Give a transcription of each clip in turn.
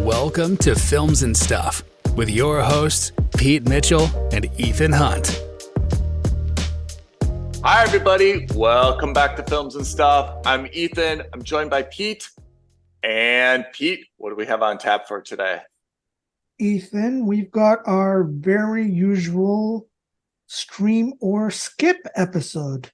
Welcome to Films and Stuff with your hosts, Pete Mitchell and Ethan Hunt. Hi, everybody. Welcome back to Films and Stuff. I'm Ethan. I'm joined by Pete. And Pete, what do we have on tap for today? Ethan, we've got our very usual stream or skip episode.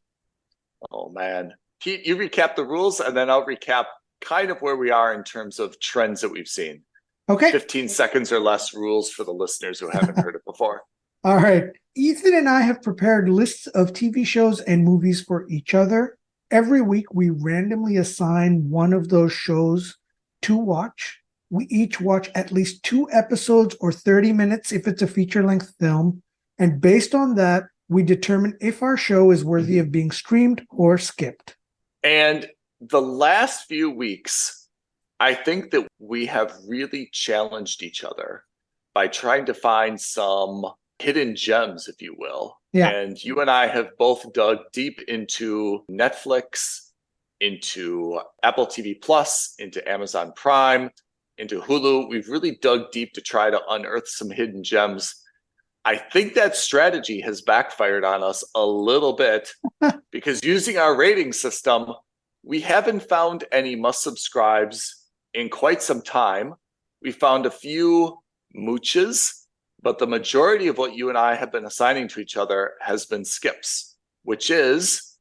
Oh, man. Pete, you recap the rules, and then I'll recap kind of where we are in terms of trends that we've seen. Okay. 15 seconds or less rules for the listeners who haven't heard it before. All right. Ethan and I have prepared lists of TV shows and movies for each other. Every week, we randomly assign one of those shows to watch. We each watch at least 2 episodes or 30 minutes if it's a feature-length film. And based on that, we determine if our show is worthy of being streamed or skipped. And the last few weeks, I think that we have really challenged each other by trying to find some hidden gems, if you will. Yeah. And you and I have both dug deep into Netflix, into Apple TV Plus, into Amazon Prime, into Hulu. We've really dug deep to try to unearth some hidden gems. I think that strategy has backfired on us a little bit because using our rating system, we haven't found any must-subscribes in quite some time. We found a few mooches, but the majority of what you and I have been assigning to each other has been skips, which is,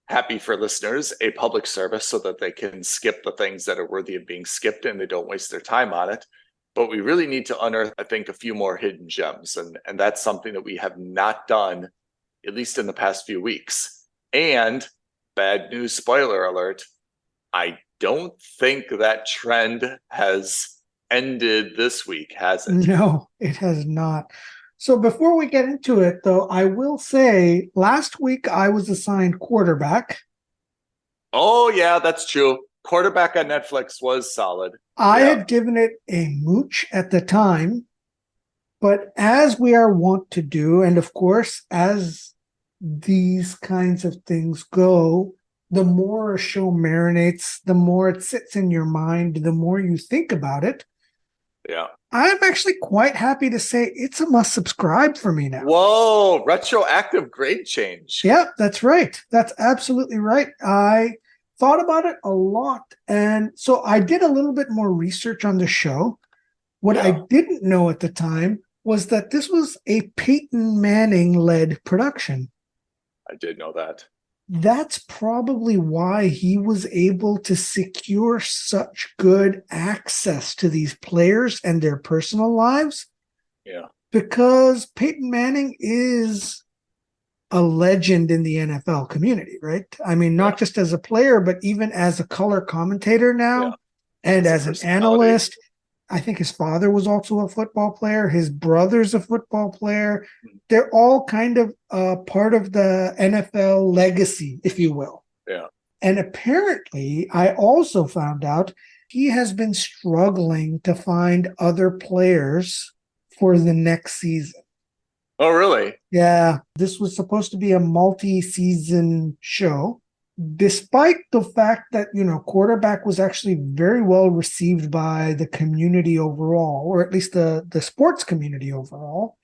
happy for listeners, a public service so that they can skip the things that are worthy of being skipped and they don't waste their time on it. But we really need to unearth, I think, a few more hidden gems. And that's something that we have not done, at least in the past few weeks. And bad news, spoiler alert, I don't think that trend has ended this week, has it? No, it has not. So before we get into it, though, I will say last week I was assigned quarterback. Oh, yeah, that's true. Quarterback on Netflix was solid. I had given it a mooch at the time, but as we are wont to do, and of course, as these kinds of things go, the more a show marinates, the more it sits in your mind, the more you think about it. Yeah. I'm actually quite happy to say it's a must subscribe for me now. Whoa, retroactive grade change. Yeah, that's right. That's absolutely right. I thought about it a lot. And so I did a little bit more research on the show. What I didn't know at the time was that this was a Peyton Manning-led production. I did know that. That's probably why he was able to secure such good access to these players and their personal lives. Yeah. Because Peyton Manning is a legend in the NFL community, right? I mean, not just as a player, but even as a color commentator now and as an analyst. I think his father was also a football player. His brother's a football player. They're all kind of part of the NFL legacy, if you will. Yeah. And apparently, I also found out he has been struggling to find other players for the next season. Oh, really? Yeah. This was supposed to be a multi-season show. Despite the fact that, quarterback was actually very well received by the community overall, or at least the sports community overall,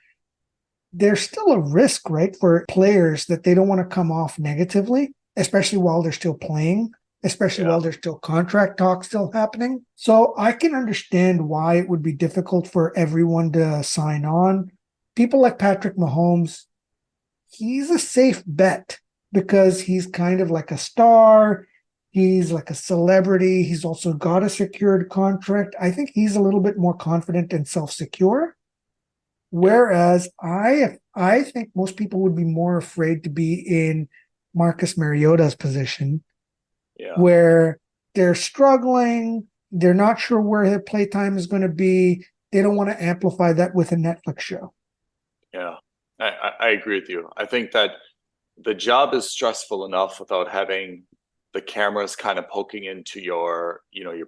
there's still a risk, right, for players that they don't want to come off negatively, especially while they're still playing, especially while there's still contract talk still happening. So I can understand why it would be difficult for everyone to sign on. People like Patrick Mahomes, he's a safe bet, because he's kind of like a star. He's like a celebrity. He's also got a secured contract. I think he's a little bit more confident and self-secure. Whereas I think most people would be more afraid to be in Marcus Mariota's position, where they're struggling. They're not sure where their playtime is going to be. They don't want to amplify that with a Netflix show. Yeah, I agree with you. I think that the job is stressful enough without having the cameras kind of poking into your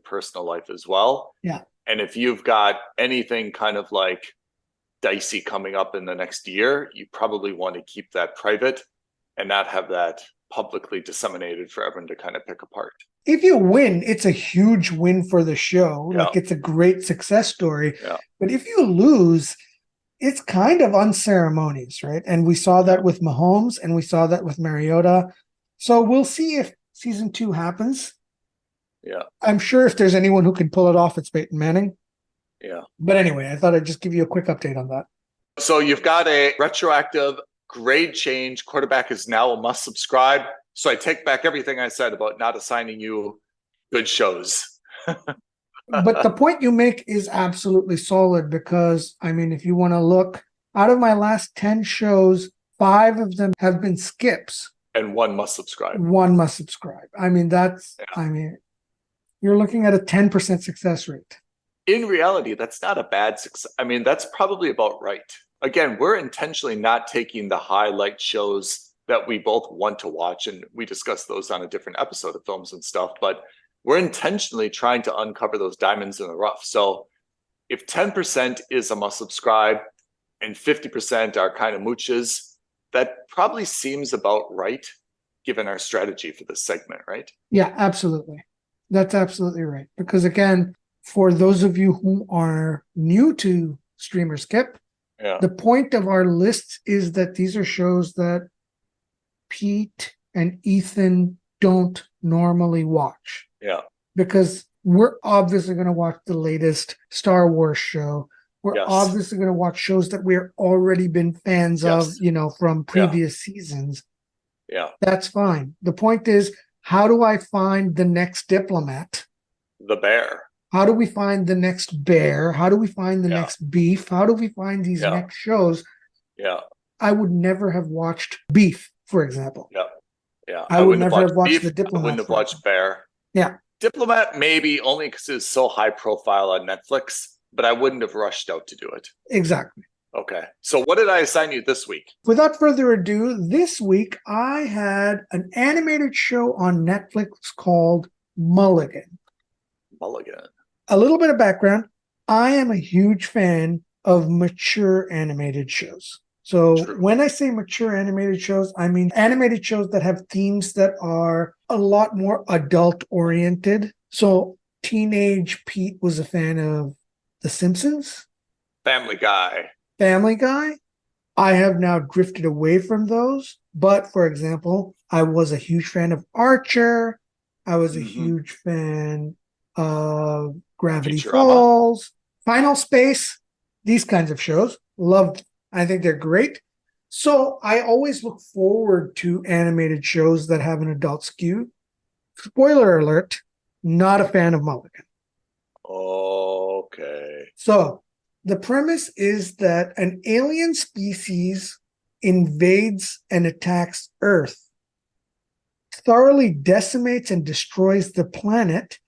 personal life as well. Yeah. And if you've got anything kind of like dicey coming up in the next year, you probably want to keep that private and not have that publicly disseminated for everyone to kind of pick apart. if you win, it's a huge win for the show. Yeah. Like, it's a great success story. Yeah. But if you lose, it's kind of unceremonious, right? And we saw that with Mahomes, and we saw that with Mariota. So we'll see if season 2 happens. Yeah. I'm sure if there's anyone who can pull it off, it's Peyton Manning. Yeah. But anyway, I thought I'd just give you a quick update on that. So you've got a retroactive grade change. Quarterback is now a must subscribe. So I take back everything I said about not assigning you good shows. But the point you make is absolutely solid because, I mean, if you want to look, out of my last 10 shows, 5 of them have been skips. And 1 must subscribe. 1 must subscribe. I mean, you're looking at a 10% success rate. In reality, that's not a bad success. I mean, that's probably about right. Again, we're intentionally not taking the highlight shows that we both want to watch, and we discussed those on a different episode of Films and Stuff, but we're intentionally trying to uncover those diamonds in the rough. So if 10% is a must subscribe and 50% are kind of mooches, that probably seems about right, given our strategy for this segment, right? Yeah, absolutely. That's absolutely right. Because again, for those of you who are new to Streamer Skip, the point of our lists is that these are shows that Pete and Ethan don't normally watch. Yeah. Because we're obviously going to watch the latest Star Wars show. We're obviously going to watch shows that we're already been fans of, from previous seasons. Yeah. That's fine. The point is, how do I find the next diplomat? The bear. How do we find the next bear? How do we find the next beef? How do we find these next shows? Yeah. I would never have watched Beef, for example. Yeah. Yeah. I would never have watched Beef. The Diplomat. I wouldn't have watched Bear. Yeah. Diplomat, maybe only because it's so high profile on Netflix, but I wouldn't have rushed out to do it. Exactly. Okay. So what did I assign you this week? Without further ado, this week I had an animated show on Netflix called Mulligan. Mulligan. A little bit of background. I am a huge fan of mature animated shows. So when I say mature animated shows, I mean animated shows that have themes that are a lot more adult oriented. So teenage Pete was a fan of The Simpsons. Family Guy. I have now drifted away from those. But for example, I was a huge fan of Archer. I was a huge fan of Gravity Falls, Final Space, these kinds of shows. Loved. I think they're great. So I always look forward to animated shows that have an adult skew. Spoiler alert, not a fan of Mulligan. Okay. So the premise is that an alien species invades and attacks Earth, thoroughly decimates and destroys the planet.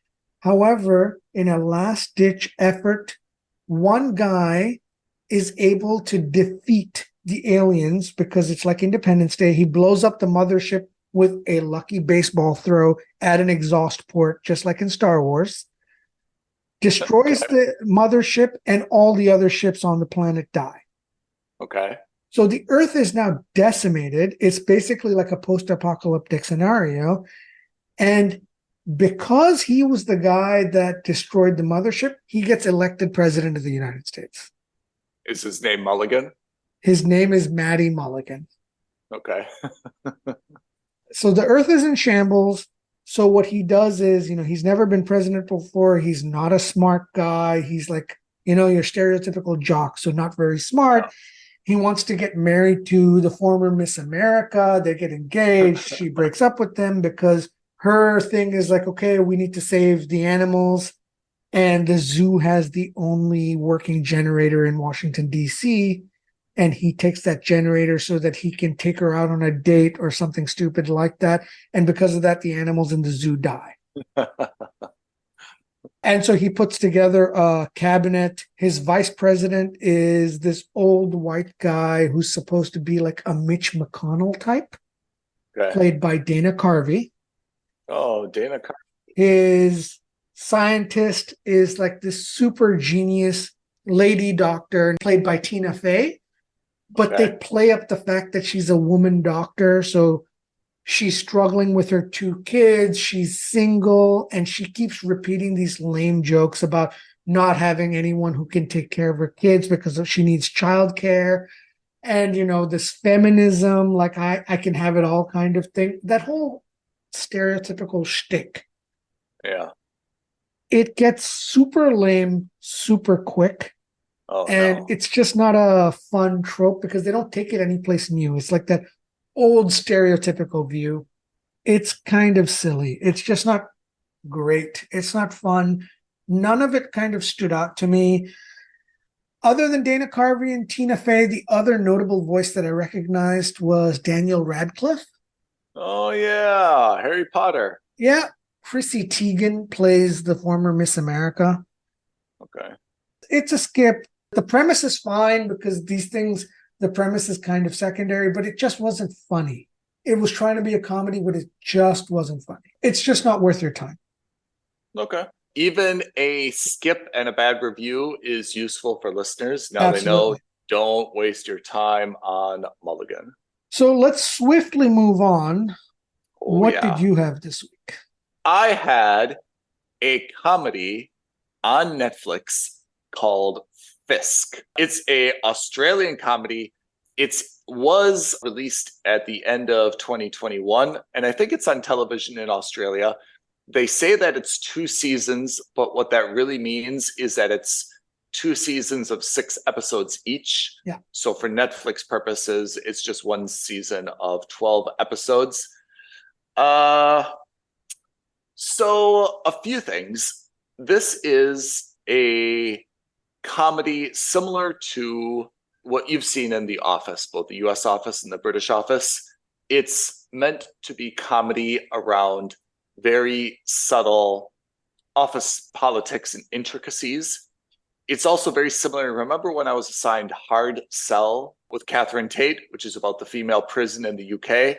However, in a last-ditch effort, one guy is able to defeat the aliens because it's like Independence Day. He blows up the mothership with a lucky baseball throw at an exhaust port, just like in Star Wars. Destroys the mothership, and all the other ships on the planet die. Okay. So the Earth is now decimated. It's basically like a post-apocalyptic scenario. And because he was the guy that destroyed the mothership, he gets elected president of the United States. Is his name Mulligan? His name is Matty Mulligan. Okay. So the Earth is in shambles. So what he does is, he's never been president before. He's not a smart guy. He's like, your stereotypical jock, so not very smart. He wants to get married to the former Miss America. They get engaged. She breaks up with them because her thing is like, okay, we need to save the animals. And the zoo has the only working generator in Washington, D.C., and he takes that generator so that he can take her out on a date or something stupid like that. And because of that, the animals in the zoo die. And so he puts together a cabinet. His vice president is this old white guy who's supposed to be like a Mitch McConnell type, played by Dana Carvey. Oh, Dana Carvey. His scientist is like this super genius lady doctor, played by Tina Fey. But they play up the fact that she's a woman doctor. So She's struggling with her 2 kids. She's single, and she keeps repeating these lame jokes about not having anyone who can take care of her kids because she needs childcare. And, this feminism, like I can have it all kind of thing. That whole stereotypical shtick. Yeah. It gets super lame, super quick. Oh, And no. it's just not a fun trope because they don't take it anyplace new. It's like that old stereotypical view. It's kind of silly. It's just not great. It's not fun. None of it kind of stood out to me. Other than Dana Carvey and Tina Fey, the other notable voice that I recognized was Daniel Radcliffe. Oh, yeah. Harry Potter. Yeah, Chrissy Teigen plays the former Miss America. Okay. It's a skip. The premise is fine because the premise is kind of secondary, but it just wasn't funny. It was trying to be a comedy, but it just wasn't funny. It's just not worth your time. Okay. Even a skip and a bad review is useful for listeners. Now Absolutely. they know, don't waste your time on Mulligan. So let's swiftly move on. Oh, What yeah. did you have this week? I had a comedy on Netflix called Fisk. It's a Australian comedy. It was released at the end of 2021, and I think it's on television in Australia. They say that it's 2 seasons, but what that really means is that it's 2 seasons of 6 episodes each. Yeah. So for Netflix purposes, it's just 1 season of 12 episodes. So a few things. This is a comedy similar to what you've seen in The Office, both the US Office and the British Office. It's meant to be comedy around very subtle office politics and intricacies. It's also very similar. Remember when I was assigned Hard Sell with Catherine Tate, which is about the female prison in the UK,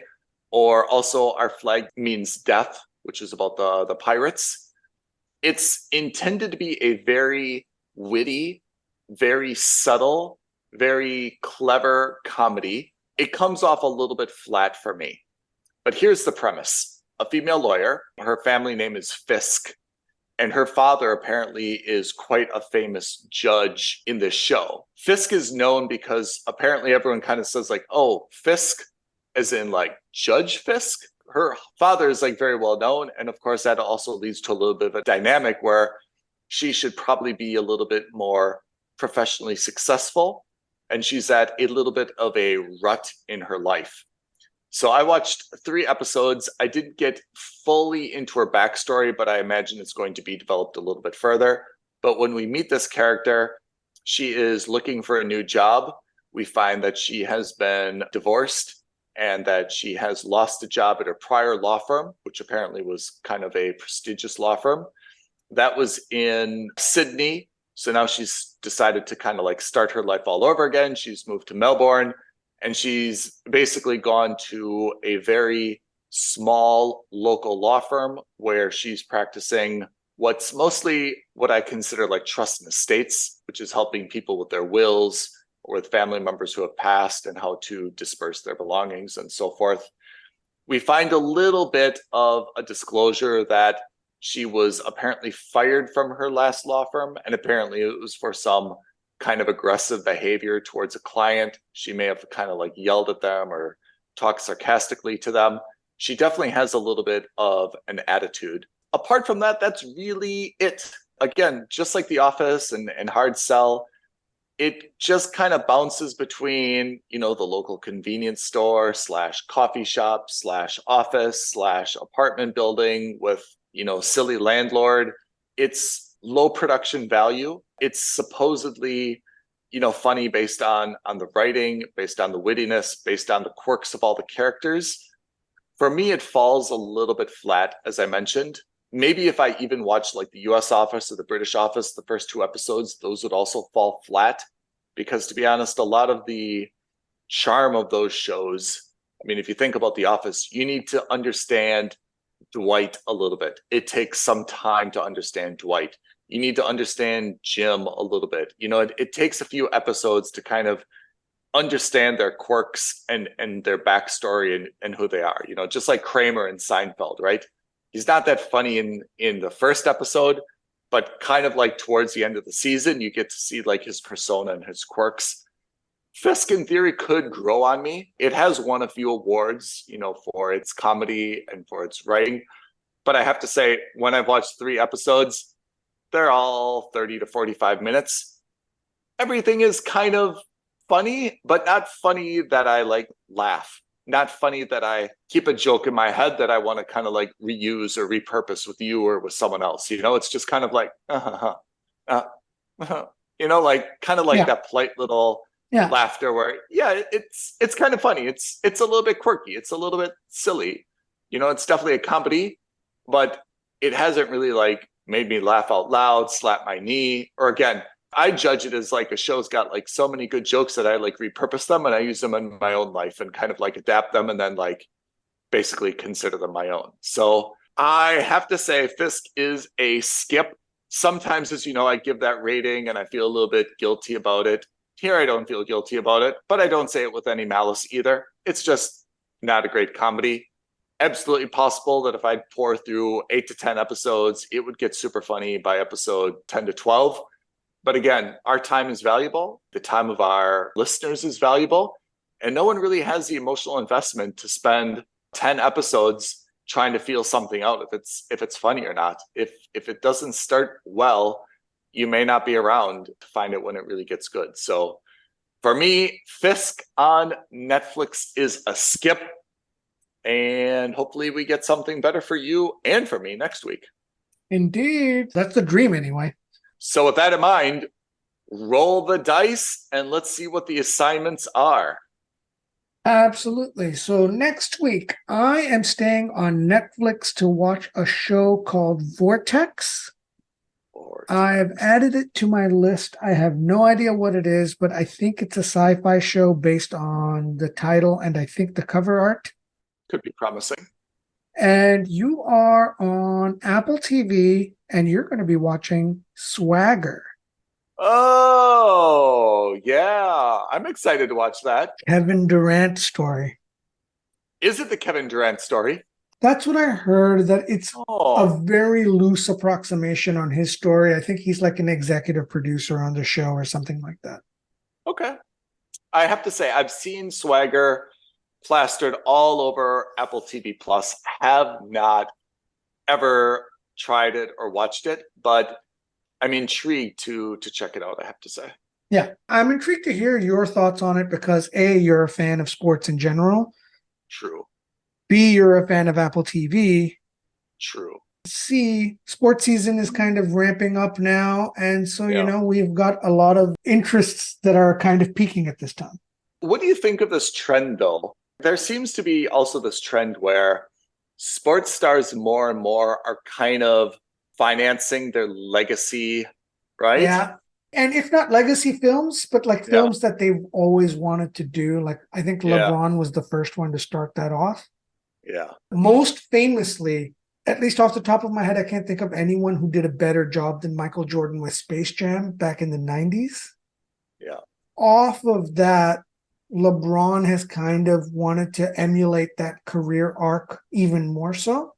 or also Our Flag Means Death, which is about the pirates. It's intended to be a very witty, very subtle, very clever comedy. It comes off a little bit flat for me. But here's the premise. A female lawyer, her family name is Fisk, and her father apparently is quite a famous judge in this show. Fisk is known because apparently everyone kind of says like, oh, Fisk, as in like Judge Fisk. Her father is like very well known. And of course, that also leads to a little bit of a dynamic where she should probably be a little bit more professionally successful. And she's at a little bit of a rut in her life. So I watched 3 episodes. I didn't get fully into her backstory, but I imagine it's going to be developed a little bit further. But when we meet this character, she is looking for a new job. We find that she has been divorced and that she has lost a job at her prior law firm, which apparently was kind of a prestigious law firm. That was in Sydney. So now she's decided to kind of like start her life all over again. She's moved to Melbourne. And she's basically gone to a very small local law firm where she's practicing what's mostly what I consider like trust and estates, which is helping people with their wills or with family members who have passed and how to disperse their belongings and so forth. We find a little bit of a disclosure that she was apparently fired from her last law firm, and apparently it was for some kind of aggressive behavior towards a client. She may have kind of like yelled at them or talked sarcastically to them. She definitely has a little bit of an attitude. Apart from that, that's really it. Again, just like The Office and Hard Sell, it just kind of bounces between, the local convenience store / coffee shop / office / apartment building with, silly landlord. It's low production value. It's supposedly, funny based on the writing, based on the wittiness, based on the quirks of all the characters. For me, it falls a little bit flat, as I mentioned. Maybe if I even watched like the US Office or the British Office, the first 2 episodes, those would also fall flat. Because to be honest, a lot of the charm of those shows, I mean, if you think about The Office, you need to understand Dwight a little bit. It takes some time to understand Dwight. You need to understand Jim a little bit. It takes a few episodes to kind of understand their quirks and their backstory and who they are. You know, just like Kramer and Seinfeld, right? He's not that funny in the first episode, but kind of like towards the end of the season, you get to see like his persona and his quirks. Fisk, in theory, could grow on me. It has won a few awards, you know, for its comedy and for its writing. But I have to say, when I've watched 3 episodes, they're all 30 to 45 minutes. Everything is kind of funny, but not funny that I like laugh. Not funny that I keep a joke in my head that I want to kind of like reuse or repurpose with you or with someone else. You know, it's just kind of like, you know, like kind of like that polite little laughter where, it's kind of funny. It's a little bit quirky. It's a little bit silly. You know, it's definitely a comedy, but it hasn't really like made me laugh out loud, slap my knee, or again, I judge it as like a show's got like so many good jokes that I like repurpose them and I use them in my own life and kind of like adapt them and then like basically consider them my own. So I have to say Fisk is a skip. Sometimes, as you know, I give that rating and I feel a little bit guilty about it. Here, I don't feel guilty about it, but I don't say it with any malice either. It's just not a great comedy. Absolutely possible that if I pour through 8 to 10 episodes, it would get super funny by episode 10 to 12. But again, our time is valuable. The time of our listeners is valuable. And no one really has the emotional investment to spend 10 episodes trying to feel something out if it's funny or not. If it doesn't start well, you may not be around to find it when it really gets good. So for me, Fisk on Netflix is a skip. And hopefully we get something better for you and for me next week. Indeed. That's the dream anyway. So with that in mind, roll the dice and let's see what the assignments are. Absolutely. So next week, I am staying on Netflix to watch a show called Vortex. I have added it to my list. I have no idea what it is, but I think it's a sci-fi show based on the title and I think the cover art. Could be promising. And you are on Apple TV and you're going to be watching Swagger. Oh, yeah. I'm excited to watch that. Kevin Durant story. Is it the Kevin Durant story? That's what I heard, that it's a very loose approximation on his story. I think he's like an executive producer on the show or something like that. Okay. I have to say, I've seen Swagger plastered all over Apple TV Plus. Have not ever tried it or watched it, but I'm intrigued to check it out, I have to say. Yeah, I'm intrigued to hear your thoughts on it because A, you're a fan of sports in general. True. B, you're a fan of Apple TV. True. C, sports season is kind of ramping up now. And so, you know, we've got a lot of interests that are kind of peaking at this time. What do you think of this trend, though? There seems to be also this trend where sports stars more and more are kind of financing their legacy, right? Yeah. And if not legacy films, but like films that they've always wanted to do. Like I think LeBron was the first one to start that off. Yeah. Most famously, at least off the top of my head, I can't think of anyone who did a better job than Michael Jordan with Space Jam back in the 90s. Yeah. Off of that, LeBron has kind of wanted to emulate that career arc even more so.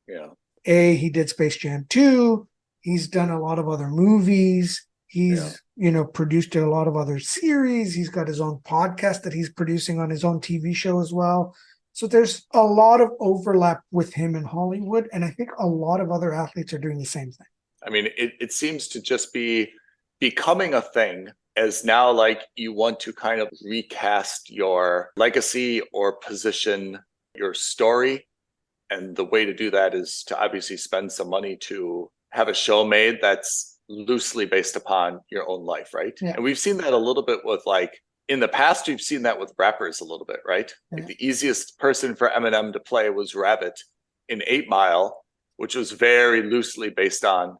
Yeah. He did Space Jam 2. He's done a lot of other movies. He's, produced a lot of other series. He's got his own podcast that he's producing on his own TV show as well. So there's a lot of overlap with him in Hollywood. And I think a lot of other athletes are doing the same thing. I mean, it seems to just be becoming a thing as now, like, you want to kind of recast your legacy or position your story. And the way to do that is to obviously spend some money to have a show made that's loosely based upon your own life, right? Yeah. And we've seen that a little bit with, like, in the past, we've seen that with rappers a little bit, right? Yeah. Like the easiest person for Eminem to play was Rabbit in 8 Mile, which was very loosely based on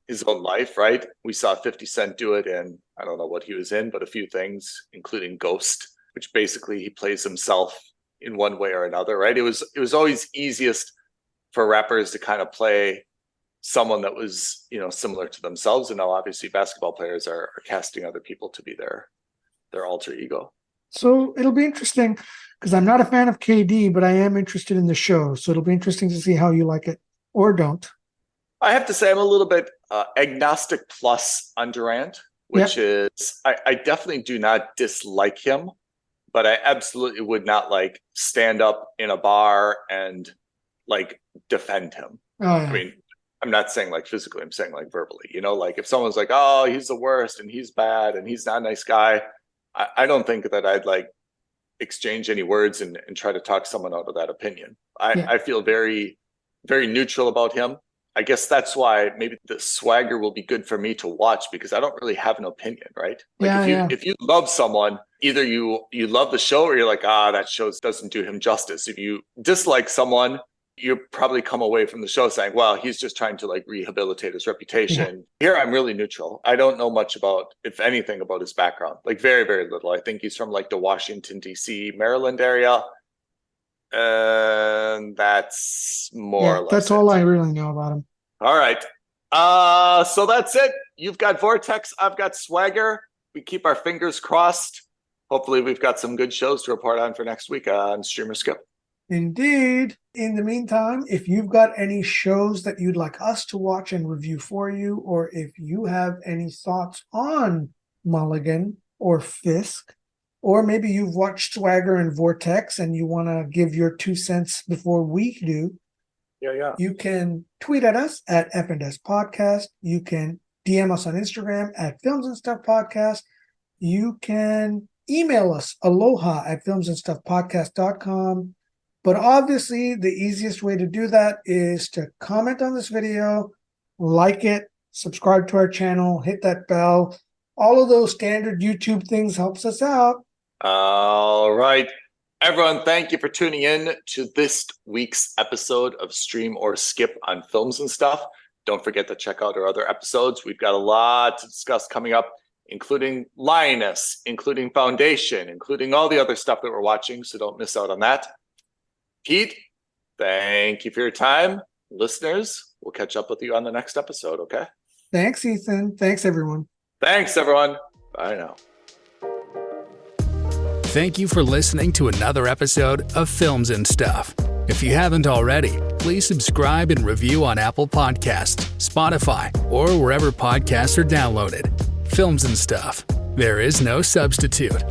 his own life, right? We saw 50 Cent do it in, I don't know what he was in, but a few things, including Ghost, which basically he plays himself in one way or another, right? It was always easiest for rappers to kind of play someone that was, similar to themselves. And now obviously basketball players are casting other people to be their alter ego. So it'll be interesting because I'm not a fan of KD, but I am interested in the show. So it'll be interesting to see how you like it or don't. I have to say I'm a little bit agnostic plus on Durant, which is I definitely do not dislike him, but I absolutely would not like stand up in a bar and like defend him. Oh, yeah. I mean, I'm not saying like physically, I'm saying like verbally, like if someone's like, oh, he's the worst and he's bad and he's not a nice guy, I don't think that I'd like exchange any words and try to talk someone out of that opinion. I feel very, very neutral about him. I guess that's why maybe the swagger will be good for me to watch because I don't really have an opinion, right? Like if you love someone, either you love the show or you're like, that show doesn't do him justice. If you dislike someone, you probably come away from the show saying, well, he's just trying to like rehabilitate his reputation. Here, I'm really neutral. I don't know much about, if anything, about his background, like very, very little. I think he's from like the Washington, D.C., Maryland area. And that's more or less that's all I really know about him. All right. So that's it. You've got Vortex. I've got Swagger. We keep our fingers crossed. Hopefully we've got some good shows to report on for next week on Streamer Skip. Indeed. In the meantime, if you've got any shows that you'd like us to watch and review for you, or if you have any thoughts on Mulligan or Fisk, or maybe you've watched Swagger and Vortex and you want to give your 2 cents before we do, you can tweet at us at F&S Podcast. You can DM us on Instagram at Films and Stuff Podcast. You can email us aloha@filmsandstuffpodcast.com. But obviously, the easiest way to do that is to comment on this video, like it, subscribe to our channel, hit that bell. All of those standard YouTube things helps us out. All right. Everyone, thank you for tuning in to this week's episode of Stream or Skip on Films and Stuff. Don't forget to check out our other episodes. We've got a lot to discuss coming up, including Lioness, including Foundation, including all the other stuff that we're watching, so don't miss out on that. Pete, thank you for your time. Listeners, we'll catch up with you on the next episode, okay? Thanks, Ethan. Thanks, everyone. Thanks, everyone. Bye now. Thank you for listening to another episode of Films and Stuff. If you haven't already, please subscribe and review on Apple Podcasts, Spotify, or wherever podcasts are downloaded. Films and Stuff. There is no substitute.